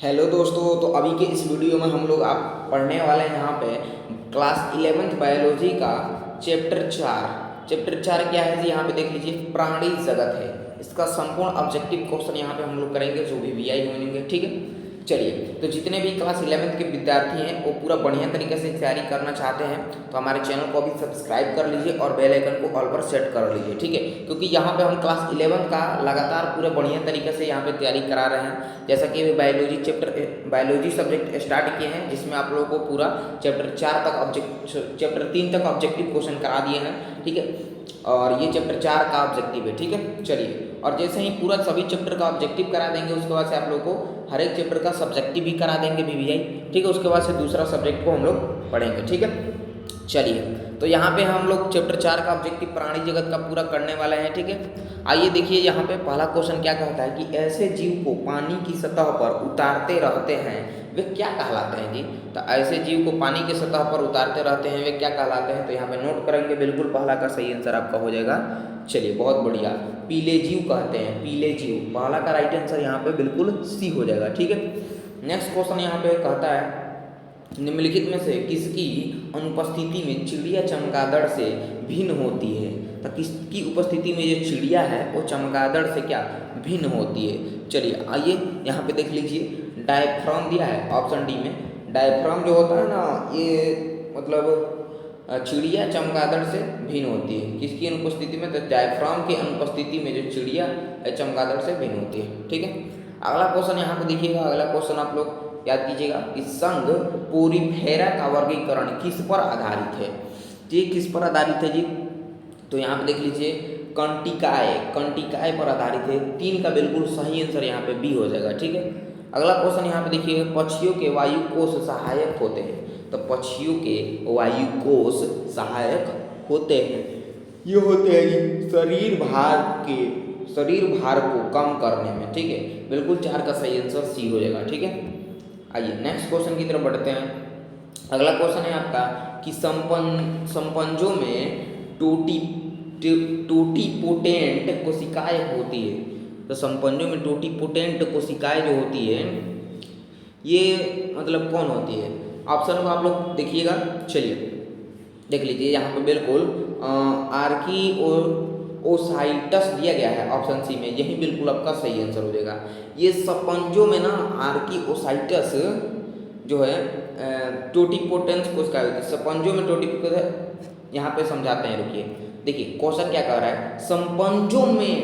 Hello दोस्तों, तो अभी के इस वीडियो में हम लोग आप पढ़ने वाले हैं यहाँ पे क्लास 11th बायोलॉजी का चैप्टर 4 क्या है जी। यहाँ पे देख लीजिए, प्राणी जगत है। इसका संपूर्ण ऑब्जेक्टिव क्वेश्चन यहाँ पे हम लोग करेंगे, जो भी वीआई होंगे, ठीक है। चलिए, तो जितने भी क्लास 11th के विद्यार्थी हैं वो पूरा बढ़िया तरीके से तैयारी करना चाहते हैं तो हमारे चैनल को अभी सब्सक्राइब कर लीजिए और बेल आइकन को ऑल पर सेट कर लीजिए, ठीक है। क्योंकि यहाँ पे हम क्लास 11 का लगातार पूरे बढ़िया तरीके से यहाँ पे तैयारी करा रहे हैं। जैसा कि अभी बायोलॉजी सब्जेक्ट स्टार्ट किए हैं, जिसमें आप लोगों को पूरा चैप्टर 3 तक ऑब्जेक्टिव क्वेश्चन करा दिए हैं, ठीक है। और ये चैप्टर 4 का ऑब्जेक्टिव है, ठीक है। चलिए, और जैसे ही पूरा सभी चैप्टर का ऑब्जेक्टिव करा देंगे, उसके बाद से आप लोग को हर एक चैप्टर का सब्जेक्टिव भी करा देंगे वीवीआई, ठीक है। उसके बाद से दूसरा सब्जेक्ट को हम लोग पढ़ेंगे, ठीक है। चलिए, तो यहाँ पे हम लोग चैप्टर 4 का ऑब्जेक्टिव प्राणी जगत का पूरा करने वाले हैं, ठीक है। आइए देखिए, यहाँ पे पहला क्वेश्चन क्या कहता है कि ऐसे जीव को पानी की सतह पर उतारते रहते हैं वे क्या कहलाते हैं जी। तो ऐसे जीव को पानी की सतह पर उतारते रहते हैं वे क्या कहलाते हैं, तो यहाँ पे नोट करेंगे। बिल्कुल पहला का सही आंसर आपका हो जाएगा। चलिए, बहुत बढ़िया, पीले जीव कहते हैं, पीले जीव। पहला का राइट आंसर यहाँ पे बिल्कुल सी हो जाएगा, ठीक है। नेक्स्ट क्वेश्चन यहाँ पे कहता है निम्नलिखित में से किसकी अनुपस्थिति में चिड़िया चमगादड़ से भिन्न होती है। तो किसकी उपस्थिति में जो चिड़िया है वो चमगादड़ से क्या भिन्न होती है। चलिए, आइए यहाँ पे देख लीजिए, डायफ्राम दिया है ऑप्शन डी में। डायफ्राम जो होता है ना, ये मतलब चिड़िया चमगादड़ से भिन्न होती है। किसकी अनुपस्थिति में, तो डायफ्राम की अनुपस्थिति में जो चिड़िया चमगादड़ से भिन्न होती है, ठीक है। अगला क्वेश्चन यहाँ पे देखिएगा। अगला क्वेश्चन आप लोग याद कीजिएगा कि संघ पोरीफेरा का वर्गीकरण किस पर आधारित है। ये किस पर आधारित है जी, तो यहाँ पे देख लीजिए, कंटिकाय पर आधारित है। 3 का बिल्कुल सही आंसर यहाँ पे बी हो जाएगा, ठीक है। अगला क्वेश्चन यहाँ पे देखिए, पक्षियों के वायु कोश सहायक होते हैं। तो पक्षियों के वायु कोश सहायक होते हैं, ये होते हैं शरीर भार को कम करने में, ठीक है। बिल्कुल 4 का सही आंसर सी हो जाएगा, ठीक है। आइए नेक्स्ट क्वेश्चन की तरफ बढ़ते हैं। अगला क्वेश्चन है आपका कि संपंजों में टोटीपोटेंट कोशिकाएं होती है। तो संपंजों में टोटीपोटेंट कोशिकाएं जो होती है, ये मतलब कौन होती है। ऑप्शन को आप लोग देखिएगा। चलिए देख लीजिए, यहाँ पे बिल्कुल आर्की और ओसाइटस दिया गया है ऑप्शन सी में, यही बिल्कुल आपका सही आंसर हो जाएगा। ये संपंजों में ना आर्की ओसाइटस जो है टोटीपोटेंस कोशिका होती है। संपंजों में टोटीपोटेंस, यहाँ पे समझाते हैं, रुकिए। देखिए क्वेश्चन क्या कह रहा है, संपंजों में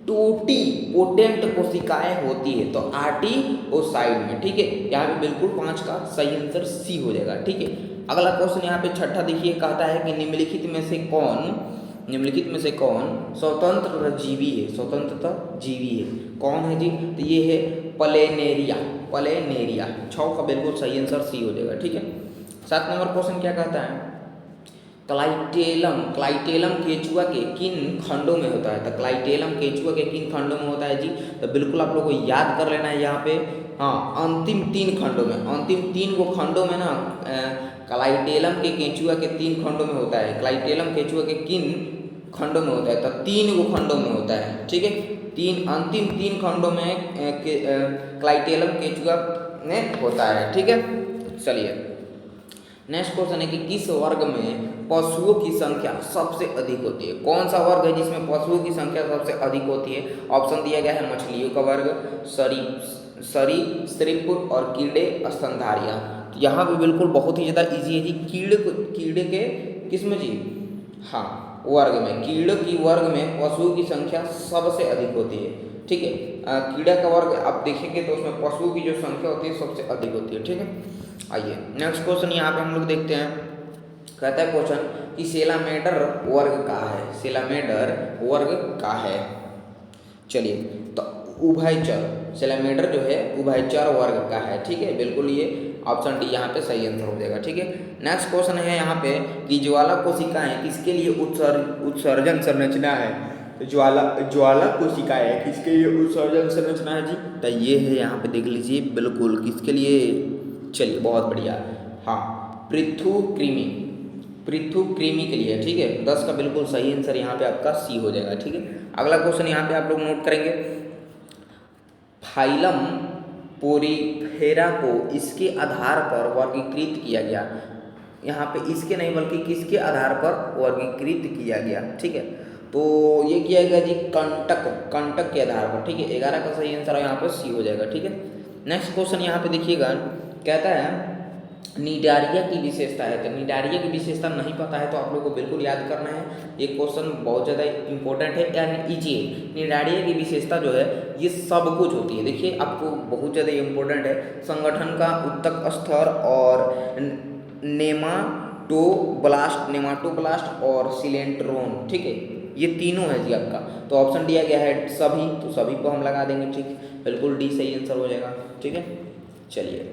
टोटीपोटेंट कोशिकाएं होती है, तो आर्टी और साइड में, ठीक है। यहाँ पे बिल्कुल 5 का सही आंसर सी हो जाएगा, ठीक है। अगला क्वेश्चन यहाँ पे छठा देखिए, कहता है कि निम्नलिखित में से कौन स्वतंत्र जीवी है। कौन है जी, तो ये है प्लेनेरिया। 6 का बिल्कुल सही आंसर सी हो जाएगा, ठीक है। 7 नंबर क्वेश्चन क्या कहता है, क्लाइटेलम केचुआ के किन खंडों में होता है। तो क्लाइटेलम केचुआ के किन खंडों में होता है जी, तो बिल्कुल आप लोग को याद कर लेना है यहाँ पे। हाँ, अंतिम 3 खंडों में, अंतिम 3 को खंडों में ना क्लाइटेलम के केचुआ के 3 खंडों में होता है। क्लाइटेलम केचुआ के किन खंडों में होता है, तो 3 को खंडों में होता है, ठीक है। अंतिम 3 खंडों में क्लाइटेलम केचुआ में होता है, ठीक है। चलिए नेक्स्ट क्वेश्चन है कि किस वर्ग में पशुओं की संख्या सबसे अधिक होती है। कौन सा वर्ग है जिसमें पशुओं की संख्या सबसे अधिक होती है। ऑप्शन दिया गया है मछलियों का वर्ग, सरीसृप और कीड़े स्तनधारियां। तो यहाँ पे बिल्कुल बहुत ही ज़्यादा इजी है जी। कीड़े के किसमें जी, हाँ वर्ग में, कीड़े की वर्ग में पशुओं की संख्या सबसे अधिक होती है, ठीक है। कीड़ा का वर्ग आप देखेंगे तो उसमें पशुओं की जो संख्या होती है सबसे अधिक होती है, ठीक है। आइए नेक्स्ट क्वेश्चन यहाँ पे हम लोग देखते हैं। कहता है क्वेश्चन कि सेलामेडर वर्ग का है। सेलामेडर वर्ग का है। चलिए, तो उभयचर, सेलामेडर जो है उभयचर वर्ग का है, ठीक है। बिल्कुल ये ऑप्शन डी यहाँ पे सही आंसर हो जाएगा, ठीक है। नेक्स्ट क्वेश्चन है यहाँ पे कि ज्वाला कोशिकाएं किसके लिए उत्सर्जन संरचना है। तो ज्वाला कोशिकाएं किसके लिए उत्सर्जन संरचना है जी, तो ये है यहाँ पे देख लीजिए, बिल्कुल किसके लिए। चलिए बहुत बढ़िया, हाँ पृथुकृमि के लिए, ठीक है। 10 का बिल्कुल सही आंसर यहाँ पे आपका सी हो जाएगा, ठीक है। अगला क्वेश्चन यहाँ पे आप लोग नोट करेंगे, फाइलम पोरीफेरा को इसके आधार पर वर्गीकृत किया गया। यहाँ पे इसके नहीं बल्कि किसके आधार पर वर्गीकृत किया गया, ठीक है। तो ये किया गया जी कंटक के आधार पर, ठीक है। 11 का सही आंसर यहाँ पे सी हो जाएगा, ठीक है। नेक्स्ट क्वेश्चन यहाँ पे देखिएगा, कहता है निडारिया की विशेषता है। तो निडारिया की विशेषता नहीं पता है तो आप लोगों को बिल्कुल याद करना है, ये क्वेश्चन बहुत ज़्यादा इंपॉर्टेंट है यानी ईजी है। निडारिया की विशेषता जो है ये सब कुछ होती है, देखिए आपको बहुत ज़्यादा इंपॉर्टेंट है। संगठन का उत्तक स्तर और नेमाटोब्लास्ट और सिलेंट्रोन, ठीक है, ये तीनों है जी आपका। तो ऑप्शन दिया गया है सभी, तो सभी को हम लगा देंगे, ठीक है, बिल्कुल डी सही आंसर हो जाएगा, ठीक है। चलिए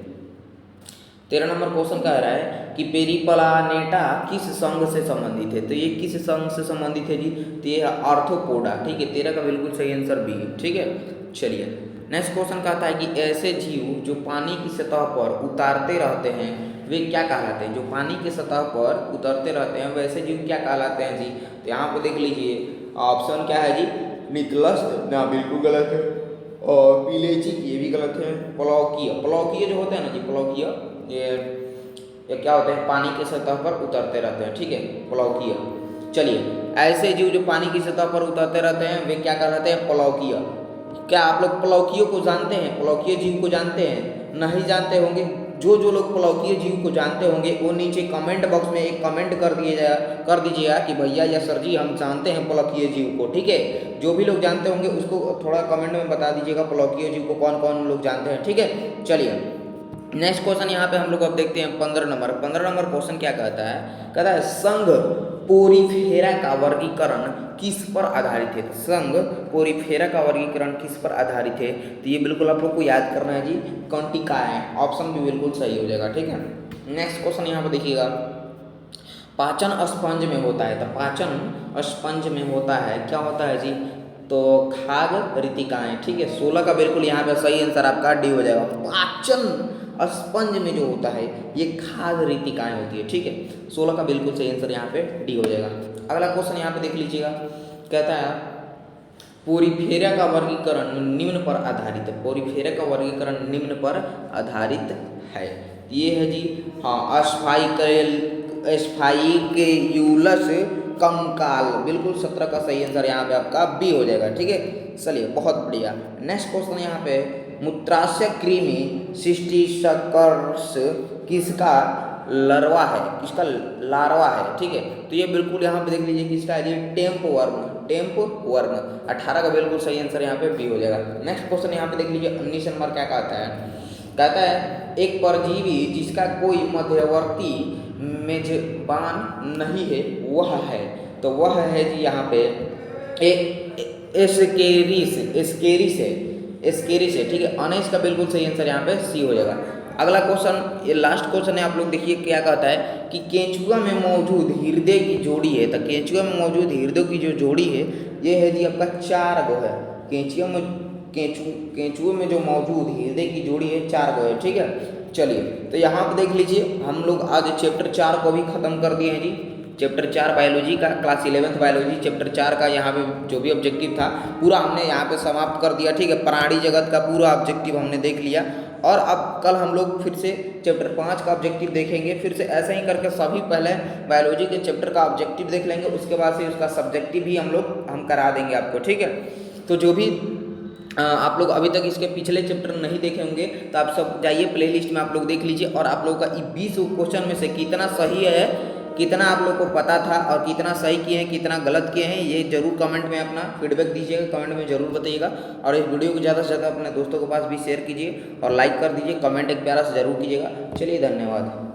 13 नंबर क्वेश्चन कह रहा है कि पेरिप्लानेटा किस संघ से संबंधित है। तो ये किस संघ से संबंधित है जी, तो ये है आर्थ्रोपोडा, ठीक है। 13 का बिल्कुल सही आंसर बी, ठीक है। चलिए नेक्स्ट क्वेश्चन कहता है कि ऐसे जीव जो पानी की सतह पर उतारते रहते हैं वे क्या कहलाते हैं। जो पानी की सतह पर उतरते रहते हैं वैसे जीव क्या कहलाते हैं जी। तो यहाँ पे देख लीजिए ऑप्शन क्या है जी, निकलस ना बिल्कुल गलत है, और पिलेचिक ये भी गलत है। प्लौकीय जो होते हैं ना जी, प्लौकीय ये क्या होते हैं, पानी की सतह पर उतरते रहते हैं, ठीक है, प्लौकीय। चलिए ऐसे जीव जो पानी की सतह पर उतरते रहते हैं वे क्या कहलाते हैं, प्लौकीय। क्या आप लोग प्लौकीय को जानते हैं, प्लौकीय जीव को जानते हैं? नहीं जानते होंगे। जो लोग प्लौकीय जीव को जानते होंगे वो नीचे कमेंट बॉक्स में एक कमेंट कर दीजिएगा कि भैया या सर जी हम जानते हैं प्लौकीय जीव को, ठीक है। जो भी लोग जानते होंगे उसको थोड़ा कमेंट में बता दीजिएगा प्लौकीय जीव को कौन कौन लोग जानते हैं, ठीक है। चलिए नेक्स्ट क्वेश्चन यहाँ पे हम लोग अब देखते हैं 15 नंबर क्वेश्चन क्या कहता है संघ पोरीफेरा का वर्गीकरण किस पर आधारित है। संघ पोरीफेरा का वर्गीकरण किस पर आधारित है, तो ये बिल्कुल आप लोग को याद करना है जी, कॉन्टिकाए। ऑप्शन भी बिल्कुल सही हो जाएगा, ठीक है। नेक्स्ट क्वेश्चन यहाँ पे देखिएगा, पाचन स्पंज में होता है। तो पाचन स्पंज में होता है, क्या होता है जी, तो खाद्य रितिकाएं, ठीक है। 16 का बिल्कुल यहाँ पे सही आंसर आपका डी हो जाएगा। पाचन स्पंज में जो होता है ये खाद्य रितिकाएं होती है, ठीक है। 16 का बिल्कुल सही आंसर यहाँ पे डी हो जाएगा। अगला क्वेश्चन यहाँ पे देख लीजिएगा, कहता है पोरीफेरा का वर्गीकरण निम्न पर आधारित है। पोरीफेरा का वर्गीकरण निम्न पर आधारित है, ये है जी, हाँ, स्फाइक्यूलस कंकाल, बिल्कुल 17 का सही आंसर यहाँ पे आपका बी हो जाएगा, ठीक है। चलिए बहुत बढ़िया। नेक्स्ट क्वेश्चन यहाँ पे मूत्राशय कृमि सिस्टिकर्स किसका लार्वा है, किसका लार्वा है, ठीक है। तो ये बिल्कुल यहाँ पे देख लीजिए किसका है, टेम्प वर्म। 18 का बिल्कुल सही आंसर यहाँ पे बी हो जाएगा। नेक्स्ट क्वेश्चन यहाँ पे देख लीजिए 19 नंबर क्या कहता है एक परजीवी जिसका कोई मध्यवर्ती मेजबान नहीं है वह है। तो वह है जी यहाँ पे एस्केरिस है, ठीक है। 19 का बिल्कुल सही आंसर यहाँ पे सी हो जाएगा। अगला क्वेश्चन, ये लास्ट क्वेश्चन है, आप लोग देखिए क्या कहता है कि केंचुआ में मौजूद हृदय की जोड़ी है। तो केंचुआ में मौजूद हृदय की जो जोड़ी है ये है जी आपका 4 गो है। केंचुए में जो मौजूद हृदय की जोड़ी है 4 गो है, ठीक है। चलिए तो यहाँ पे देख लीजिए हम लोग आज चैप्टर 4 को भी खत्म कर दिए हैं जी। चैप्टर 4 बायोलॉजी का, क्लास 11th बायोलॉजी चैप्टर 4 का यहाँ पे जो भी ऑब्जेक्टिव था पूरा हमने यहाँ पे समाप्त कर दिया, ठीक है। प्राणी जगत का पूरा ऑब्जेक्टिव हमने देख लिया और अब कल हम लोग फिर से चैप्टर 5 का ऑब्जेक्टिव देखेंगे। फिर से ऐसा ही करके सभी पहले बायोलॉजी के चैप्टर का ऑब्जेक्टिव देख लेंगे, उसके बाद से उसका सब्जेक्टिव भी हम करा देंगे आपको, ठीक है। तो जो भी आप लोग अभी तक इसके पिछले चैप्टर नहीं देखे होंगे तो आप सब जाइए प्लेलिस्ट में आप लोग देख लीजिए और आप लोगों का 20 क्वेश्चन में से कितना सही है, कितना आप लोग को पता था और कितना सही किए हैं, कितना गलत किए हैं, ये जरूर कमेंट में अपना फीडबैक दीजिएगा, कमेंट में जरूर बताइएगा। और इस वीडियो को ज़्यादा से ज़्यादा अपने दोस्तों के पास भी शेयर कीजिए और लाइक कर दीजिए, कमेंट एक प्यारा से जरूर कीजिएगा। चलिए धन्यवाद।